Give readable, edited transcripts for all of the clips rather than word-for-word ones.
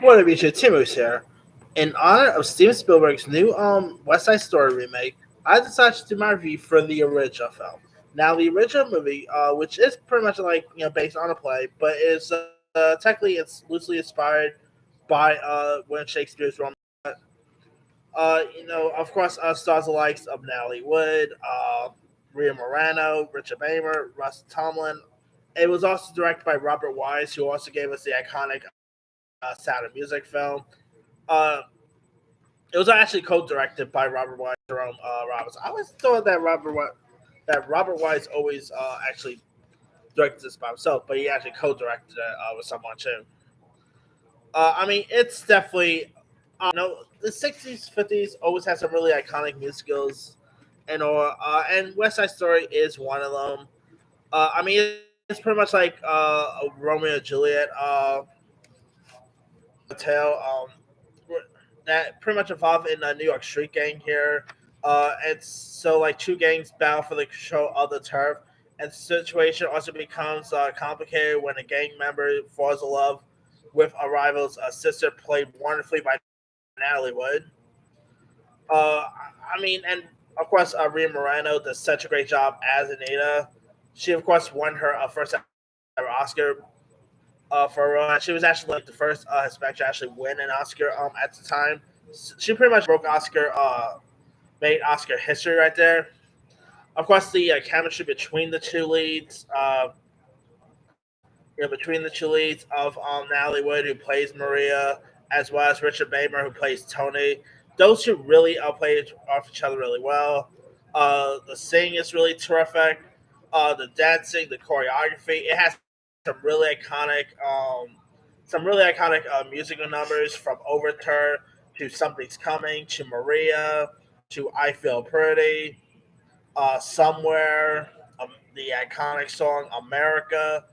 What up, YouTube? Timmy's here. In honor of Steven Spielberg's new West Side Story remake, I decided to do my review for the original film. Now, the original movie, which is pretty much like based on a play, but is technically it's loosely inspired by William Shakespeare's Romeo. Of course, stars the likes of Natalie Wood, Rhea Morano, Richard Beymer, Russ Tomlin. It was also directed by Robert Wise, who also gave us the iconic Sound of Music film. Uh, it was actually co-directed by Robert Wise and Jerome Robbins. I always thought that Robert Wise always actually directed this by himself, but he actually co-directed it with someone too. I mean, it's definitely the '60s, '50s always had some really iconic musicals, and West Side Story is one of them. I mean, it's pretty much like a Romeo and Juliet tale. That pretty much involved in a New York street gang here. And so like two gangs battle for the control of the turf, and the situation also becomes complicated when a gang member falls in love with a rival's sister, played wonderfully by Natalie Wood. I mean, and of course, Rhea Moreno does such a great job as Anita. She, of course, won her first ever Oscar for a role. She was actually like the first Hispanic to actually win an Oscar at the time. She pretty much broke made Oscar history right there. Of course, the chemistry between the two leads, between the two leads of Natalie Wood, who plays Maria, as well as Richard Beymer, who plays Tony. Those two really play off each other really well. The singing is really terrific. The dancing, the choreography, it has some really iconic musical numbers from Overture to Something's Coming to Maria to I Feel Pretty, Somewhere, the iconic song America.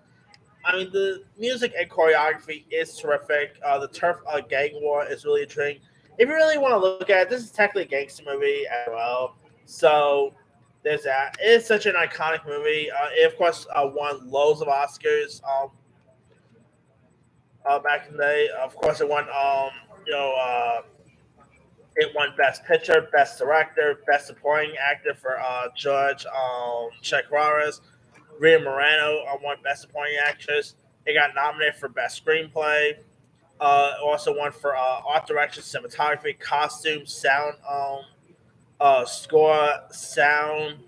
I mean, the music and choreography is terrific. The Turf Gang War is really intriguing. If you really want to look at it, this is technically a gangster movie as well. So there's that. It is such an iconic movie. It, of course, won loads of Oscars back in the day. Of course, you know, uh, it won Best Picture, Best Director, Best Supporting Actor for George Chakiris. Rhea Morano won Best Supporting Actress. It got nominated for Best Screenplay. Also won for art direction, cinematography, costume, sound, score, sound.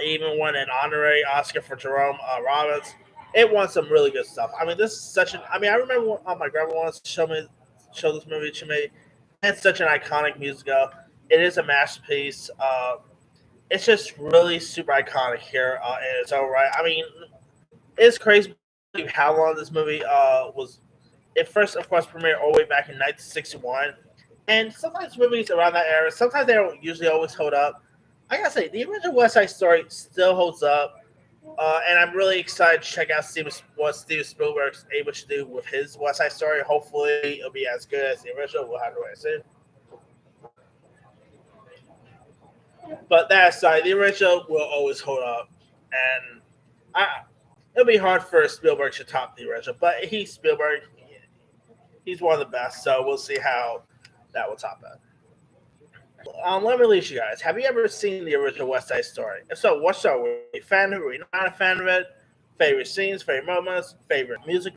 Even won an honorary Oscar for Jerome Robbins. It won some really good stuff. I mean, this is such an. I mean, I remember my grandma wanted to show this movie to me. It's such an iconic musical. It is a masterpiece. It's just really super iconic here in its own right. I mean, it's crazy how long this movie was. It first, of course, premiered all the way back in 1961, and sometimes movies around that era, sometimes they don't usually always hold up. I gotta say, the original West Side Story still holds up, and I'm really excited to check out what Steven Spielberg's able to do with his West Side Story. Hopefully, it'll be as good as the original. We'll have to wait and see. But that aside, the original will always hold up, and I, it'll be hard for Spielberg to top the original. But he's Spielberg; he's one of the best. So we'll see how that will top it. Let me leave you guys. Have you ever seen the original West Side Story? If so, what show? Were you a fan of it? Were you not a fan of it? Favorite scenes, favorite moments, favorite music